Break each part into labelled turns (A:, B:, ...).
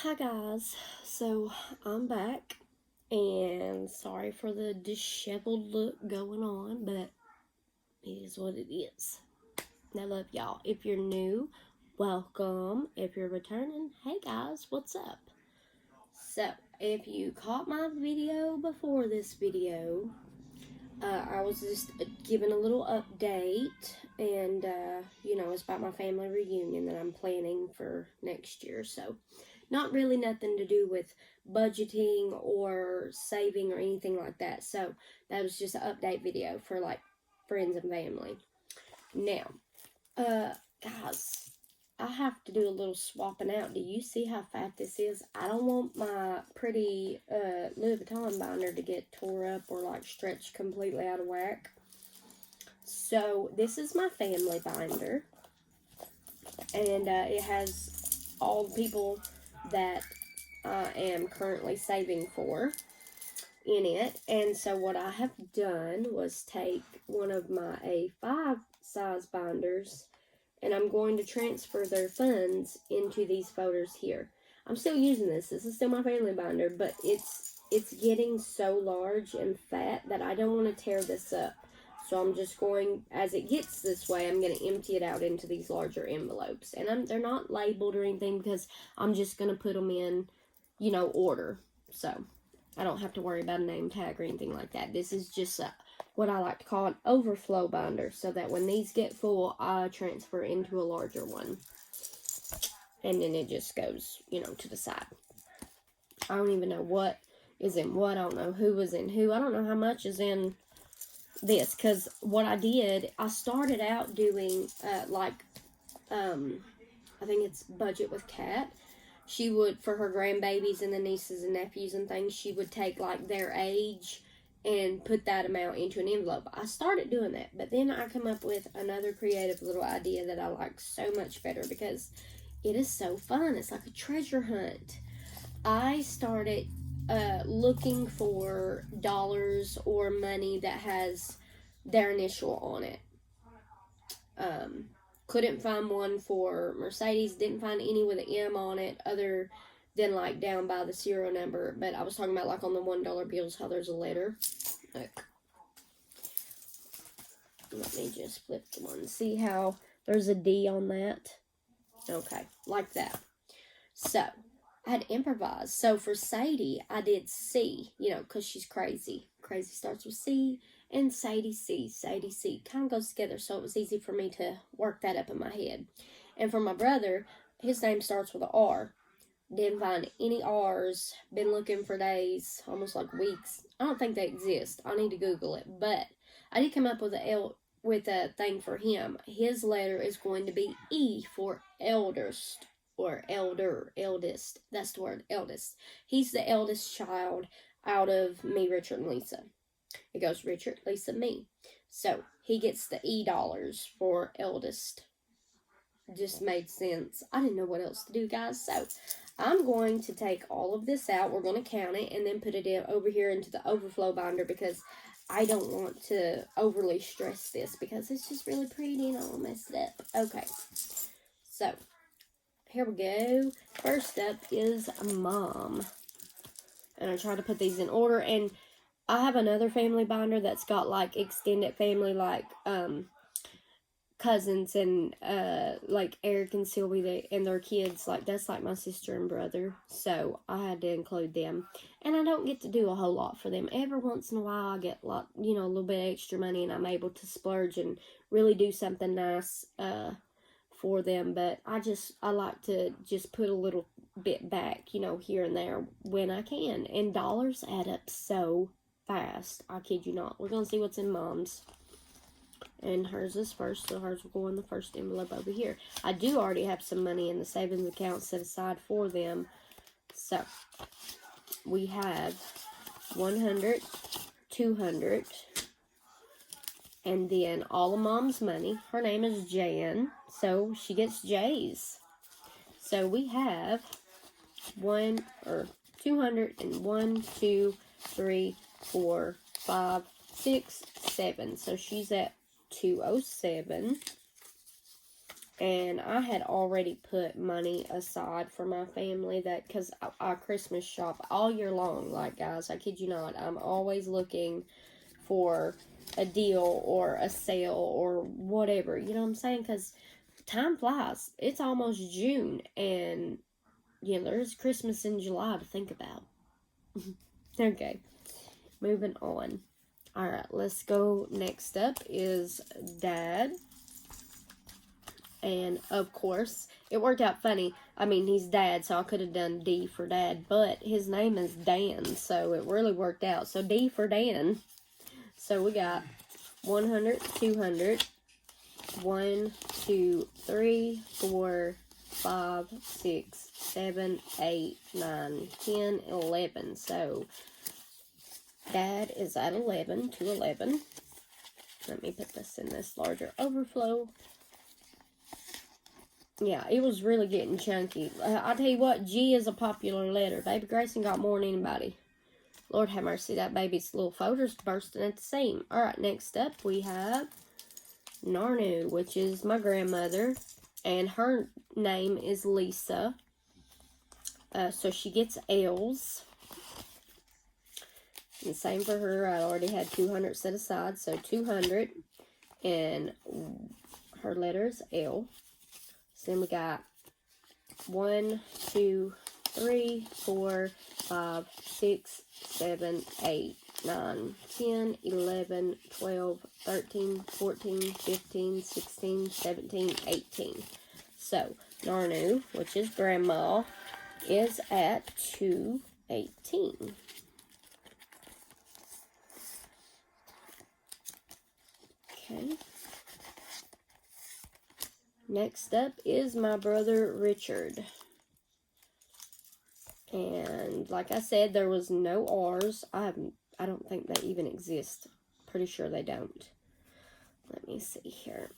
A: Hi guys, so I'm back and sorry for the disheveled look going on, but it is what it is. And I love y'all. If you're new, welcome. If you're returning, hey guys, what's up? So, if you caught my video before this video, I was just giving a little update, and it's about my family reunion that I'm planning for next year. So, not really nothing to do with budgeting or saving or anything like that. So, that was just an update video for like friends and family. Now, guys, I have to do a little swapping out. Do you see how fat this is? I don't want my pretty Louis Vuitton binder to get tore up or like stretched completely out of whack. So this is my family binder, and it has all the people that I am currently saving for in it. And so what I have done was take one of my A5 size binders, and I'm going to transfer their funds into these folders here. I'm still using this. This is still my family binder, but it's getting so large and fat that I don't want to tear this up. So I'm just going, as it gets this way, I'm going to empty it out into these larger envelopes. And they're not labeled or anything because I'm just going to put them in, order. So I don't have to worry about a name tag or anything like that. This is just what I like to call an overflow binder, so that when these get full, I transfer into a larger one. And then it just goes, to the side. I don't even know what is in what. I don't know who was in who. I don't know how much is in this. Because what I did, I started out doing, I think it's Budget with Kat. She would, for her grandbabies and the nieces and nephews and things, she would take, like, their age and put that amount into an envelope. I started doing that, but then I come up with another creative little idea that I like so much better because it is so fun. It's like a treasure hunt. I started looking for dollars or money that has their initial on it. Couldn't find one for Mercedes, didn't find any with an M on it other than like down by the serial number. But I was talking about like on the $1 bills how there's a letter. Look. Let me just flip the one. See how there's a D on that? Okay, like that. So, I had improvised. So, for Sadie, I did C, because she's crazy. Crazy starts with C, and Sadie C. Sadie C. Kind of goes together, so it was easy for me to work that up in my head. And for my brother, his name starts with an R. Didn't find any R's. Been looking for days, almost like weeks. I don't think they exist. I need to Google it. But I did come up with a thing for him. His letter is going to be E for eldest or eldest. That's the word, eldest. He's the eldest child out of me, Richard, and Lisa. It goes Richard, Lisa, me. So he gets the E dollars for eldest. Just made sense. I didn't know what else to do, guys. So I'm going to take all of this out. We're going to count it and then put it in over here into the overflow binder because I don't want to overly stress this because it's just really pretty and I'll mess it up. Okay. So here we go. First up is Mom. And I try to put these in order. And I have another family binder that's got like extended family, like cousins and like Eric and Sylvie and their kids. Like that's like my sister and brother. So I had to include them. And I don't get to do a whole lot for them. Every once in a while I get a little bit extra money and I'm able to splurge and really do something nice for them. But I like to just put a little bit back, here and there when I can. And dollars add up so fast. I kid you not. We're going to see what's in Mom's. And hers is first, so hers will go in the first envelope over here. I do already have some money in the savings account set aside for them. So, we have 100, 200, and then all of Mom's money. Her name is Jan, so she gets J's. So, we have 200 and 1, 2, 3, 4, 5, 6, 7. So, she's at 207, And I had already put money aside for my family, that because I Christmas shop all year long. Like, guys, I kid you not, I'm always looking for a deal or a sale or whatever, you know what I'm saying? Because time flies. It's almost June, and there's Christmas in July to think about. Okay, moving on. All right, let's go. Next up is Dad. And, of course, it worked out funny. I mean, he's Dad, so I could have done D for Dad. But his name is Dan, so it really worked out. So, D for Dan. So, we got 100, 200, 1, 2, 3, 4, 5, 6, 7, 8, 9, 10, 11. So, Dad is at 11 to 11. Let me put this in this larger overflow. Yeah, it was really getting chunky. I tell you what, G is a popular letter. Baby Grayson got more than anybody. Lord have mercy, that baby's little folders bursting at the seam. Alright, next up we have Narnu, which is my grandmother. And her name is Lisa. So she gets L's. And same for her. I already had 200 set aside. So 200. And her letter is L. So then we got 1, 2, 3, 4, 5, 6, 7, 8, 9, 10, 11, 12, 13, 14, 15, 16, 17, 18. So, Narnu, which is Grandma, is at 218. Okay. Next up is my brother Richard. And like I said, there was no R's. I don't think they even exist. Pretty sure they don't. Let me see here.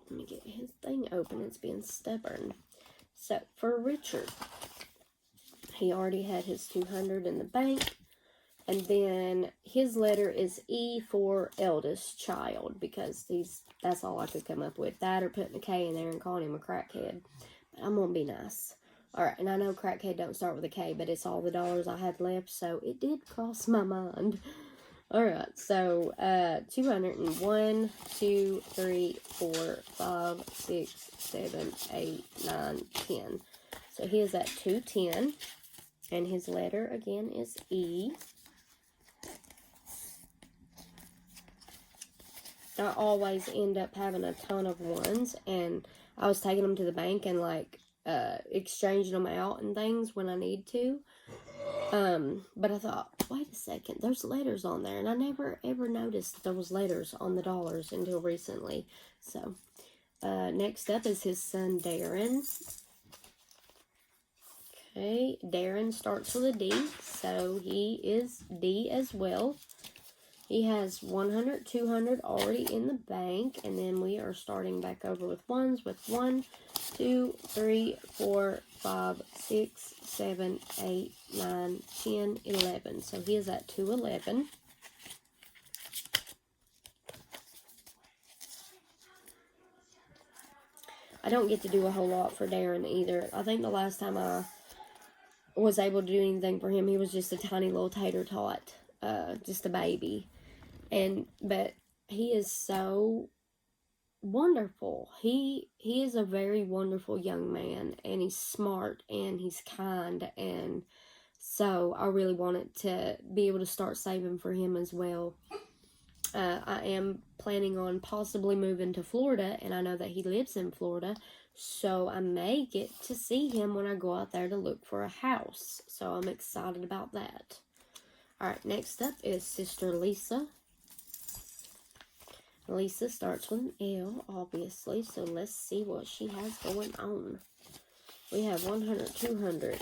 A: Let me get his thing open. It's being stubborn. So for Richard, he already had his 200 in the bank. And then his letter is E for eldest child, because that's all I could come up with. That or putting a K in there and calling him a crackhead. But I'm going to be nice. Alright, and I know crackhead don't start with a K, but it's all the dollars I had left, so it did cross my mind. Alright, so 201, 2, 3, 4, 5, 6, 7, 8, 9, 10. So he is at 210, and his letter again is E. I always end up having a ton of ones, and I was taking them to the bank and like exchanging them out and things when I need to. But I thought, wait a second, there's letters on there, and I never ever noticed that there was letters on the dollars until recently. So next up is his son Darren. Okay, Darren starts with a D, so he is D as well. He has 100, 200 already in the bank, and then we are starting back over with ones with 1, 2, 3, 4, 5, 6, 7, 8, 9, 10, 11. So he is at 211. I don't get to do a whole lot for Darren either. I think the last time I was able to do anything for him, he was just a tiny little tater tot, just a baby. But he is so wonderful. He is a very wonderful young man, and he's smart, and he's kind, and so I really wanted to be able to start saving for him as well. I am planning on possibly moving to Florida, and I know that he lives in Florida, so I may get to see him when I go out there to look for a house. So I'm excited about that. Alright, next up is Sister Lisa. Lisa starts with an L, obviously, so let's see what she has going on. We have 100, 200.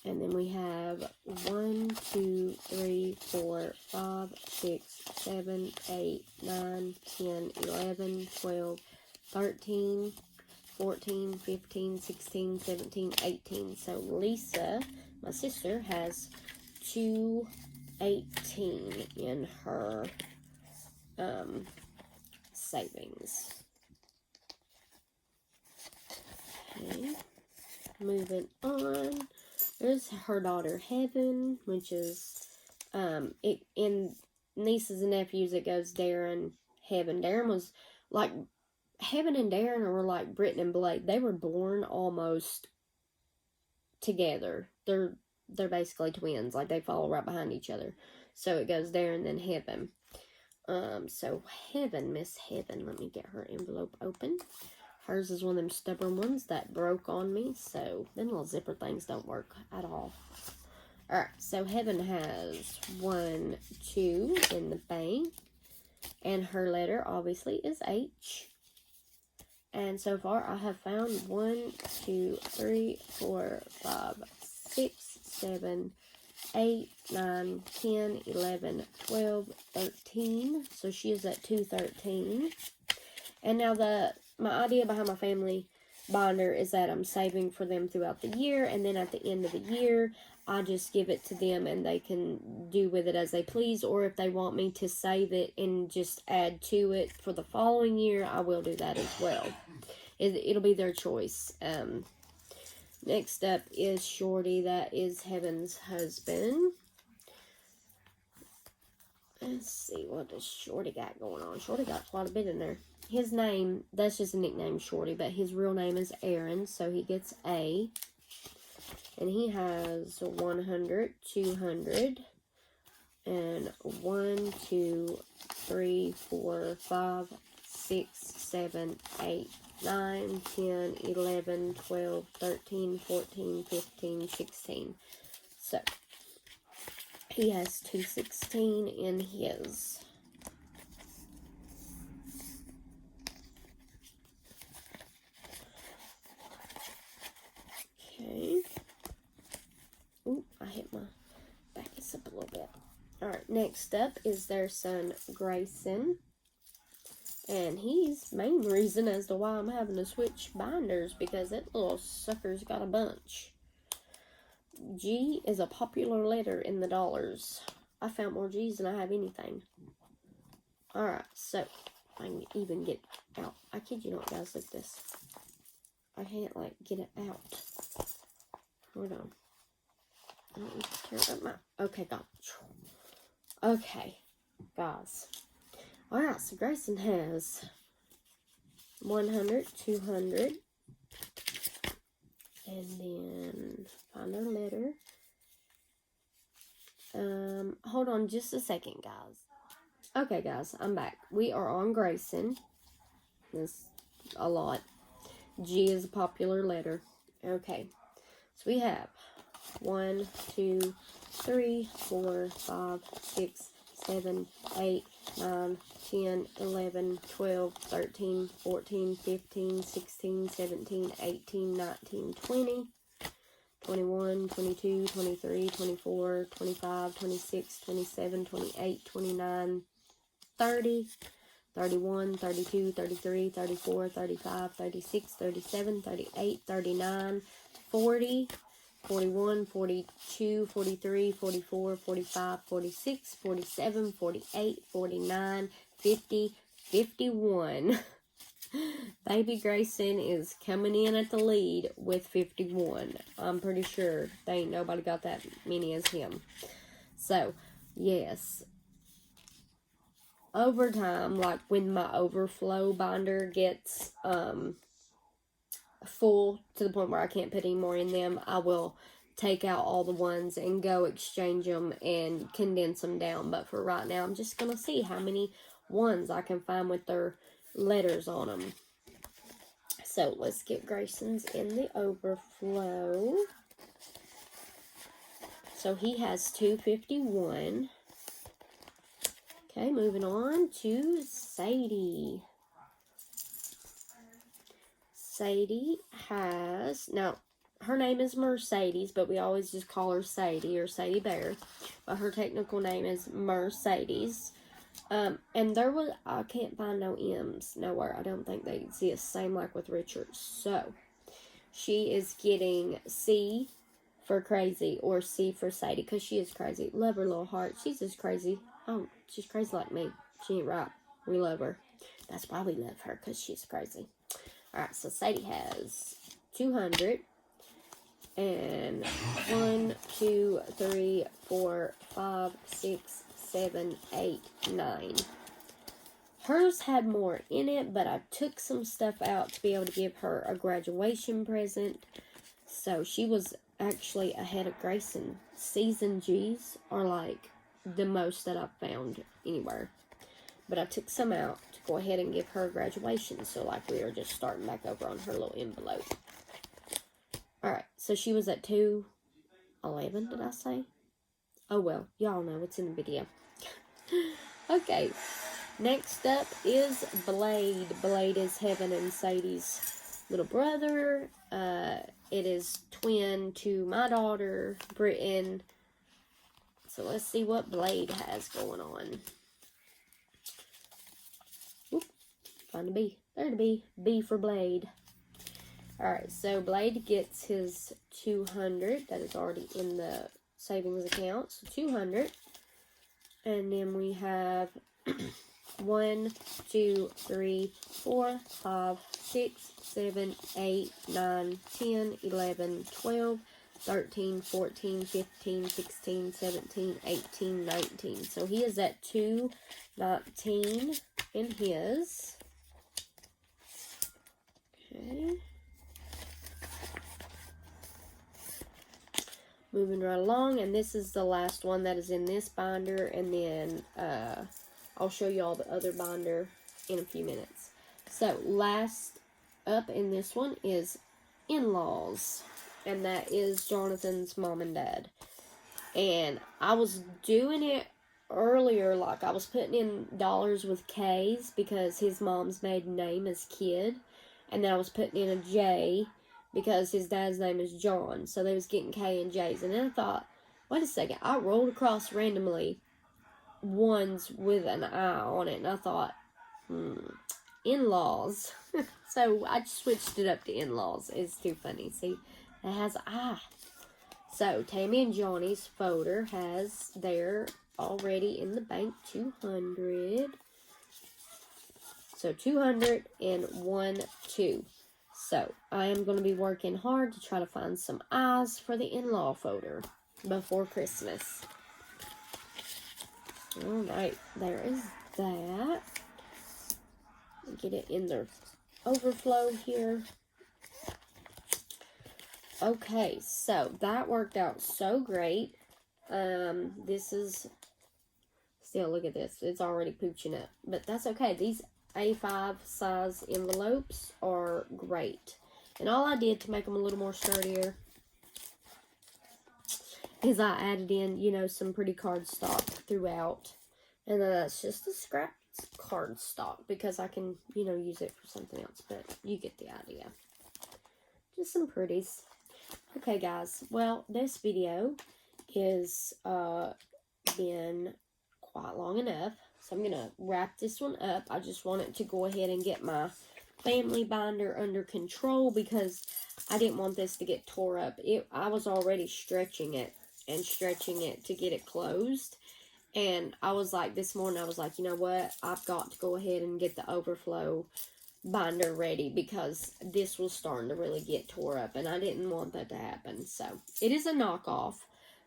A: And then we have 1, 2, 3, 4, 5, 6, 7, 8, 9, 10, 11, 12, 13, 14, 15, 16, 17, 18. So Lisa, my sister, has 218 in her savings. Okay. Moving on. There's her daughter Heaven, which is in nieces and nephews it goes Darren, Heaven. Darren was like Heaven and Darren were like Britton and Blake. They were born almost together. They're basically twins. Like they follow right behind each other. So it goes Darren then Heaven. So Heaven, Miss Heaven. Let me get her envelope open. Hers is one of them stubborn ones that broke on me, so them little zipper things don't work at all. Alright, so Heaven has 1, 2 in the bank, and her letter obviously is H. And so far I have found 1, 2, 3, 4, 5, 6, 7, 8, 9, 10, 11, 12, 13. So she is at 213. And now my idea behind my family binder is that I'm saving for them throughout the year, and then at the end of the year, I just give it to them and they can do with it as they please, or if they want me to save it and just add to it for the following year, I will do that as well. It'll be their choice. Next up is Shorty. That is Heaven's husband. Let's see, what does Shorty got going on? Shorty got quite a bit in there. His name, that's just a nickname, Shorty, but his real name is Aaron, so he gets A. And he has 100, 200, and 1, 2, 3, 4, 5, 6, 7, 8, 9, 10, 11, 12, 13, 14, 15, 16. So, he has 216 in his. Okay. Ooh, I hit my back up a little bit. Alright, next up is their son, Grayson. And he's main reason as to why I'm having to switch binders, because that little sucker's got a bunch. G is a popular letter in the dollars. I found more G's than I have anything. Alright, so I can even get out. I kid you not, guys, look at this. I can't, like, get it out. Hold on. I don't need to tear up my... Okay, God. Okay, guys. Alright, so Grayson has 100, 200. And then find our letter. Hold on just a second, guys. Okay, guys, I'm back. We are on Grayson. That's a lot. G is a popular letter. Okay. So we have 1, 2, 3, 4, 5, 6, 7, 8, 9, 10, 11, 12, 13, 14, 15, 16, 17, 18, 19, 20, 21, 22, 23, 24, 25, 26, 27, 28, 29, 30, 31, 32, 33, 34, 35, 36, 37, 38, 39, 40, 41, 42, 43, 44, 45, 46, 47, 48, 49, 50, 51. Baby Grayson is coming in at the lead with 51. I'm pretty sure they ain't nobody got that many as him. So, yes. Over time, like when my overflow binder gets full to the point where I can't put any more in them, I will take out all the ones and go exchange them and condense them down. But for right now, I'm just going to see how many ones I can find with their letters on them. So let's get Grayson's in the overflow. So he has 251. Okay, moving on to Sadie. Sadie has, now, her name is Mercedes, but we always just call her Sadie or Sadie Bear. But her technical name is Mercedes. And there was, I can't find no M's nowhere. I don't think they exist. Same like with Richard. So, she is getting C for crazy, or C for Sadie, because she is crazy. Love her little heart. She's just crazy. Oh, she's crazy like me. She ain't right. We love her. That's why we love her, because she's crazy. Alright, so Sadie has 200. And 1, 2, 3, 4, 5, 6, 7, 8, 9. Hers had more in it, but I took some stuff out to be able to give her a graduation present. So she was actually ahead of Grayson. C's and G's are like the most that I've found anywhere. But I took some out to go ahead and give her graduation. So like we are just starting back over on her little envelope. Alright, so she was at 211, did I say? Oh well, y'all know, it's in the video. Okay, next up is Blade. Blade is Heaven and Sadie's little brother. It is twin to my daughter, Britton. So let's see what Blade has going on. Oop, find a B. There to be. B for Blade. Alright, so Blade gets his 200. That is already in the savings account. So 200. And then we have 1, 2, 3, 4, 5, 6, 7, 8, 9, 10, 11, 12, 13, 14, 15, 16, 17, 18, 19. So he is at 219 in his. Okay. Moving right along, and this is the last one that is in this binder, and then I'll show you all the other binder in a few minutes. So, last up in this one is in-laws, and that is Jonathan's mom and dad. And I was doing it earlier, like I was putting in dollars with K's because his mom's maiden name is Kid, and then I was putting in a J because his dad's name is John, so they was getting K and J's. And then I thought, wait a second, I rolled across randomly ones with an I on it, and I thought, in-laws. So I just switched it up to in-laws. It's too funny. See, it has I. So Tammy and Johnny's folder has there already in the bank 200. So 200 and 1, 2. So, I am going to be working hard to try to find some eyes for the in-law folder before Christmas. Alright, there is that. Get it in the overflow here. Okay, so that worked out so great. This is, still look at this, it's already pooching up. But that's okay, these A5 size envelopes are great. And all I did to make them a little more sturdier is I added in, you know, some pretty cardstock throughout. And then that's just a scrap cardstock because I can, you know, use it for something else. But you get the idea. Just some pretties. Okay, guys. Well, this video is been quite long enough. So I'm going to wrap this one up. I just wanted to go ahead and get my family binder under control because I didn't want this to get tore up. I was already stretching it to get it closed. And I was like, this morning, I was like, you know what? I've got to go ahead and get the overflow binder ready because this was starting to really get tore up. And I didn't want that to happen. So, it is a knockoff,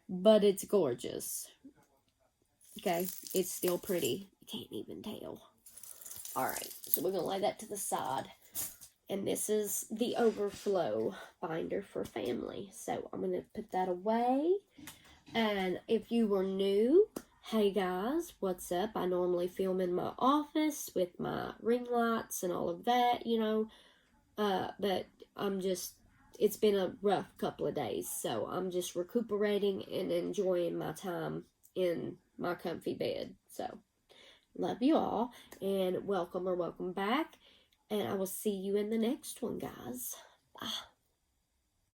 A: but it's gorgeous. Okay, it's still pretty. You can't even tell. Alright, so we're going to lay that to the side. And this is the overflow binder for family. So I'm going to put that away. And if you were new, hey guys, what's up? I normally film in my office with my ring lights and all of that, you know. But it's been a rough couple of days. So I'm just recuperating and enjoying my time in my comfy bed. So, love you all, and welcome back, and I will see you in the next one, guys. Bye.